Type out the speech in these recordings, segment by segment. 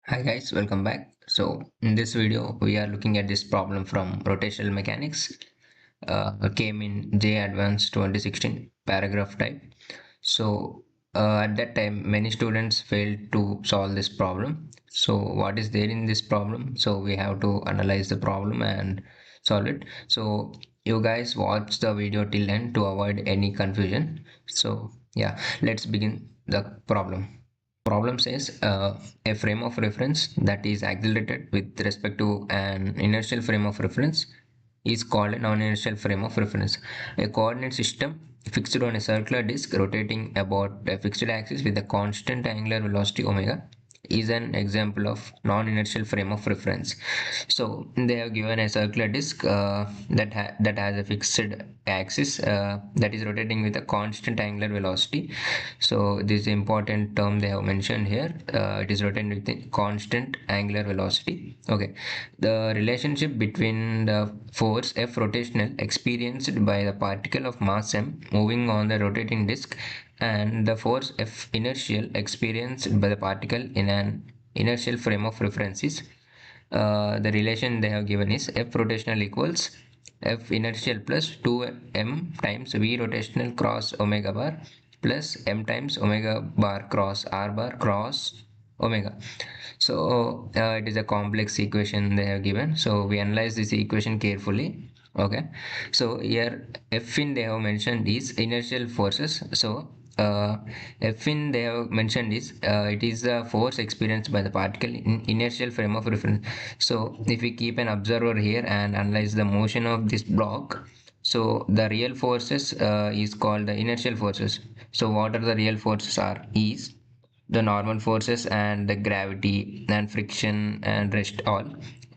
Hi guys, welcome back. So in this video, we are looking at this problem from rotational mechanics. Came in JEE Advanced 2016 paragraph type. So at that time, many students failed to solve this problem. So what is there in this problem? So we have to analyze the problem and solve it. So you guys watch the video till end to avoid any confusion. So yeah, let's begin the problem. Problem says a frame of reference that is accelerated with respect to an inertial frame of reference is called a non-inertial frame of reference. A coordinate system fixed on a circular disk rotating about a fixed axis with a constant angular velocity omega is an example of non-inertial frame of reference. So they have given a circular disk that has a fixed axis that is rotating with a constant angular velocity. So this important term they have mentioned here. It is rotating with a constant angular velocity. Okay, the relationship between the force F rotational experienced by the particle of mass m moving on the rotating disk and the force F inertial experienced by the particle in an inertial frame of reference is the relation they have given is F rotational equals F inertial plus 2m times V rotational cross omega bar plus m times omega bar cross r bar cross omega. So it is a complex equation they have given. So we analyze this equation carefully. Okay, so here F in they have mentioned is inertial forces. So F in they have mentioned is it is the force experienced by the particle in inertial frame of reference. So if we keep an observer here and analyze the motion of this block, so the real forces is called the inertial forces. So what are the real forces are is the normal forces and the gravity and friction and rest all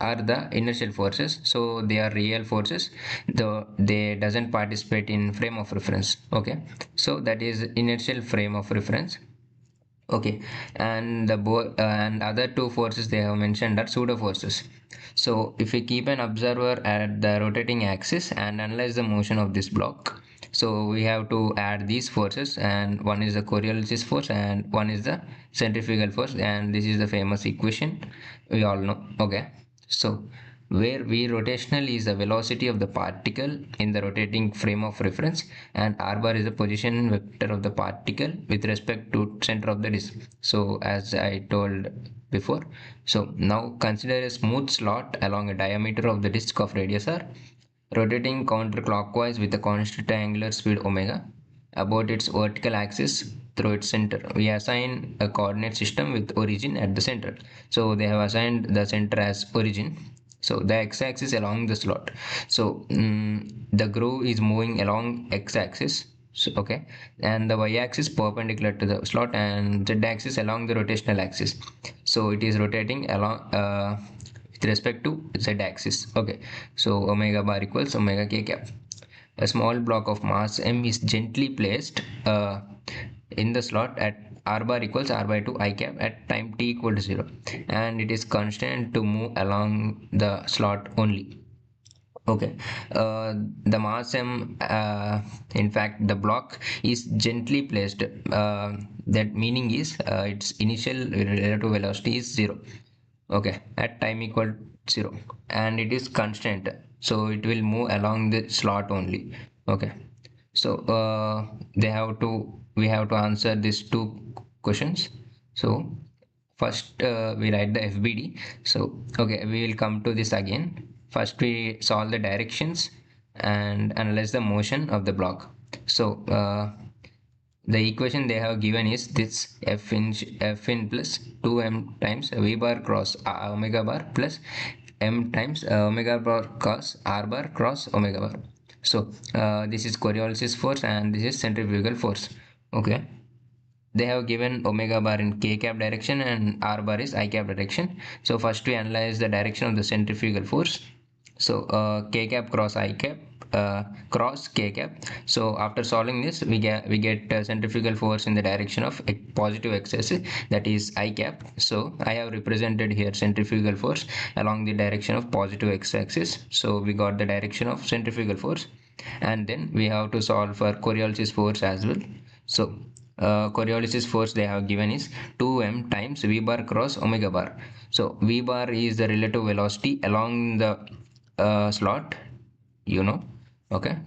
are the inertial forces. So they are real forces, though they doesn't participate in frame of reference. Okay, so that is inertial frame of reference. Okay, and and other two forces they have mentioned are pseudo forces. So if we keep an observer at the rotating axis and analyze the motion of this block, so we have to add these forces, and one is the Coriolis force and one is the centrifugal force, and this is the famous equation we all know. Okay, so where v rotational is the velocity of the particle in the rotating frame of reference and r bar is the position vector of the particle with respect to center of the disk. So as I told before, so now consider a smooth slot along a diameter of the disk of radius r rotating counterclockwise with a constant angular speed omega about its vertical axis through its center. We assign a coordinate system with origin at the center. So they have assigned the center as origin. So the x-axis along the slot. So the groove is moving along x-axis. So, okay, and the y-axis perpendicular to the slot and z-axis along the rotational axis. So it is rotating along with respect to z-axis. Okay, so omega bar equals omega k cap. A small block of mass m is gently placed in the slot at r bar equals r by 2 I cap at time t equal to 0, and it is constant to move along the slot only. Okay, the mass m, in fact, the block is gently placed. That meaning is its initial relative velocity is 0. Okay, at time equal 0, and it is constant, so it will move along the slot only. Okay, so we have to answer these two questions. So first we write the FBD. So okay, we will come to this again. First we solve the directions and analyze the motion of the block. So the equation they have given is this f in plus 2m times v bar cross omega bar plus m times omega bar cross r bar cross omega bar. So this is Coriolis force and this is centrifugal force. Okay, they have given omega bar in k cap direction and r bar is I cap direction. So first we analyze the direction of the centrifugal force. So k cap cross I cap cross k cap. So after solving this, we get centrifugal force in the direction of a positive x-axis, that is I cap. So I have represented here centrifugal force along the direction of positive x-axis. So we got the direction of centrifugal force, and then we have to solve for Coriolis force as well. So Coriolis force they have given is 2m times v bar cross omega bar. So v bar is the relative velocity along the slot, you know, okay,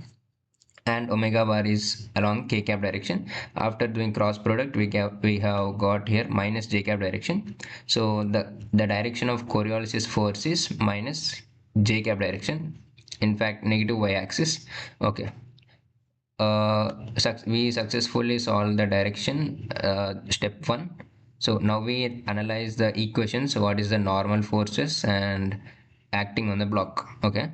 and omega bar is along k cap direction. After doing cross product, we have got here minus j cap direction. So the direction of Coriolis force is minus j cap direction, in fact negative y axis. Okay, we successfully solved the direction, step 1. So now we analyze the equations, what is the normal forces and acting on the block. Okay,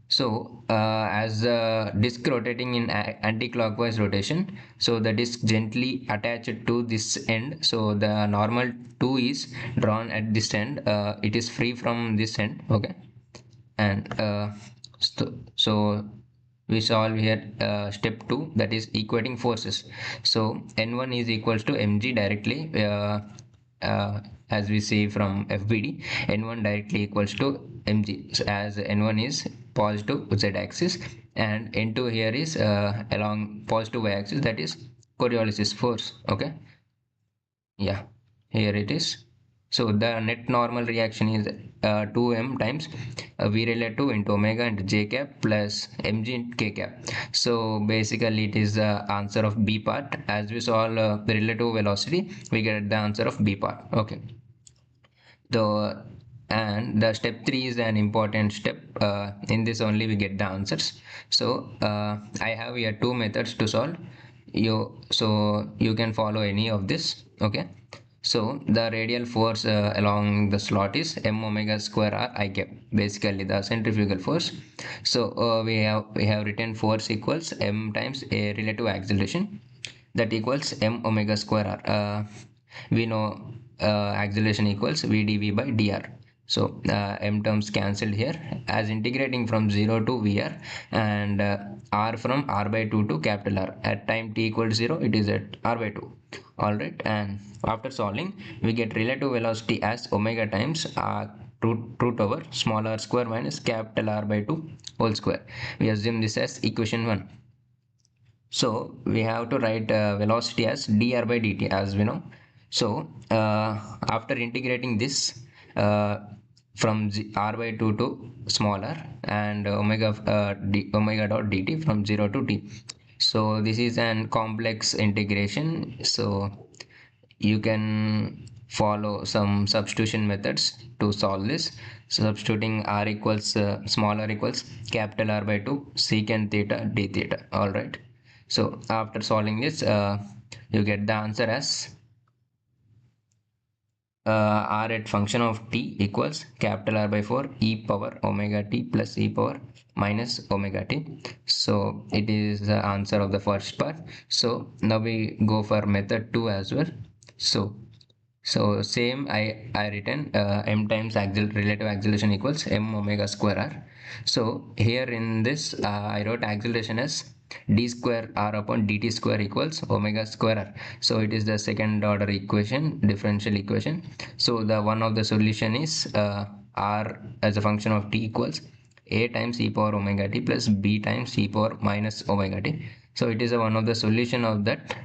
so as the disk rotating in anti-clockwise rotation, so the disk gently attached to this end, so the normal 2 is drawn at this end, it is free from this end. Okay, and so we solve here step 2, that is equating forces. So n1 is equals to mg directly, as we see from FBD, n1 directly equals to mg, so as n1 is positive z axis and n2 here is along positive y axis, that is Coriolis force. Okay, yeah, here it is. So the net normal reaction is 2m times v relative into omega into j cap plus mg into k cap. So basically it is the answer of b part. As we solve the relative velocity, we get the answer of b part. Okay, the and the step 3 is an important step. In this only we get the answers. So I have here two methods to solve. You can follow any of this. Okay, so the radial force along the slot is m omega square r I cap, basically the centrifugal force. So we have written force equals m times a relative acceleration, that equals m omega square r. We know acceleration equals v dv by dr. So m terms cancelled here, as integrating from 0 to vr and r from r by 2 to capital R. At time t equals 0, it is at r by 2. All right, and after solving, we get relative velocity as omega times root over small r square minus capital R by 2 whole square. We assume this as equation 1. So we have to write velocity as dr by dt, as we know. So after integrating this from r by 2 to smaller and omega dot dt from 0 to t. So this is an complex integration. So you can follow some substitution methods to solve this. Substituting r equals small r equals capital R by 2 secant theta d theta. All right, so after solving this, you get the answer as r at function of t equals capital R by 4 e power omega t plus e power minus omega t. So it is the answer of the first part. So now we go for method 2 as well. So same, I written m times relative acceleration equals m omega square r. So here in this I wrote acceleration as d square r upon dt square equals omega square r. So it is the second order equation, differential equation. So the one of the solution is r as a function of t equals a times e power omega t plus b times e power minus omega t. So it is a one of the solution of that.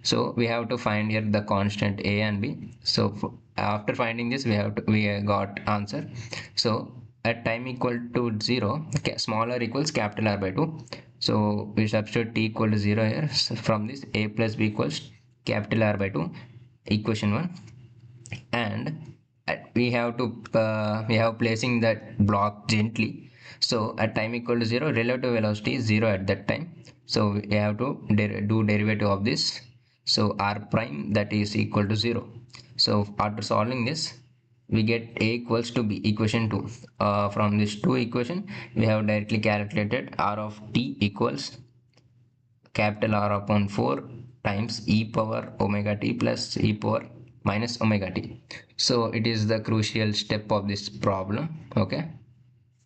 So we have to find here the constant a and b. So after finding this, we got answer. So at time equal to 0, smaller equals capital R by 2. So we substitute t equal to 0 here. So from this, a plus b equals capital R by 2, equation 1. And we have placing that block gently. So at time equal to 0, relative velocity is 0 at that time. So we have to do derivative of this. So r prime, that is equal to 0. So after solving this, we get a equals to b, equation 2. From this 2 equation, we have directly calculated r of t equals capital R upon 4 times e power omega t plus e power minus omega t. So it is the crucial step of this problem. Okay,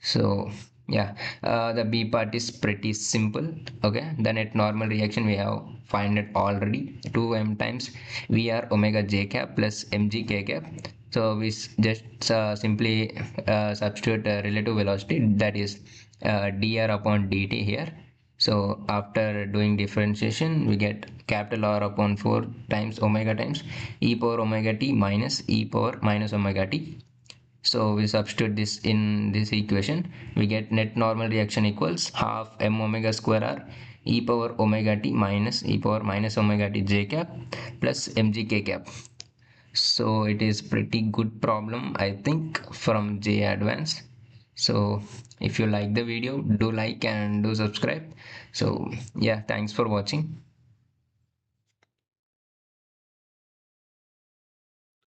so yeah, the b part is pretty simple. Okay, the net normal reaction we have find it already, 2m times vr omega j cap plus mg k cap. So we just simply substitute relative velocity, that is dr upon dt here. So after doing differentiation, we get capital R upon 4 times omega times e power omega t minus e power minus omega t. So we substitute this in this equation. We get net normal reaction equals half m omega square r e power omega t minus e power minus omega t j cap plus mg k cap. So it is pretty good problem, I think, from JEE Advanced. So if you like the video, do like and do subscribe. So yeah, thanks for watching.